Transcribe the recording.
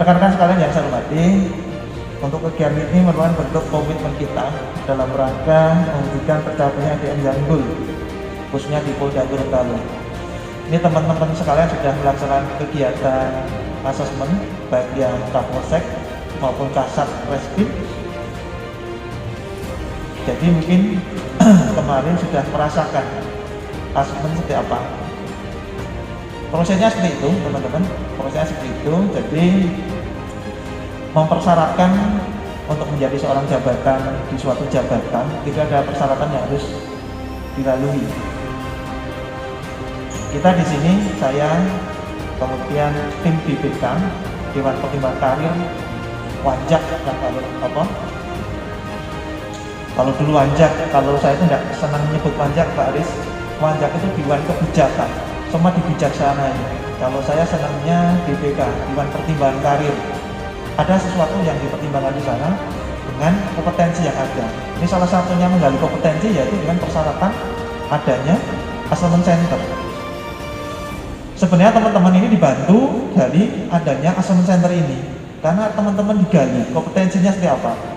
Rekan-rekan sekalian yang saya hormati, untuk kegiatan ini merupakan bentuk komitmen kita dalam rangka mewujudkan tercapainya ADM yang unggul, khususnya di Polda Gorontalo. Ini teman-teman sekalian sudah melaksanakan kegiatan asesmen baik yang Kapolsek maupun Kasat Reskrim. Jadi mungkin kemarin sudah merasakan asesmen seperti apa. Prosesnya seperti itu, teman-teman. Prosesnya seperti itu. Jadi mempersyaratkan untuk menjadi seorang jabatan di suatu jabatan tidak ada persyaratan yang harus dilalui. Kita di sini, saya, kemudian tim BPK, Dewan Pertimbangan Karir, Wanjak, dan kalau dulu Wanjak, kalau saya itu tidak senang menyebut Wanjak, Pak Aris. Wanjak itu Dewan Kebijakan, semua dibijaksanai. Kalau saya senangnya BPK, Dewan Pertimbangan Karir. Ada sesuatu yang dipertimbangkan di sana dengan kompetensi yang ada. Ini salah satunya menggali kompetensi, yaitu dengan persyaratan adanya assessment center. Sebenarnya teman-teman ini dibantu dari adanya assessment center ini, karena teman-teman digali kompetensinya seperti apa.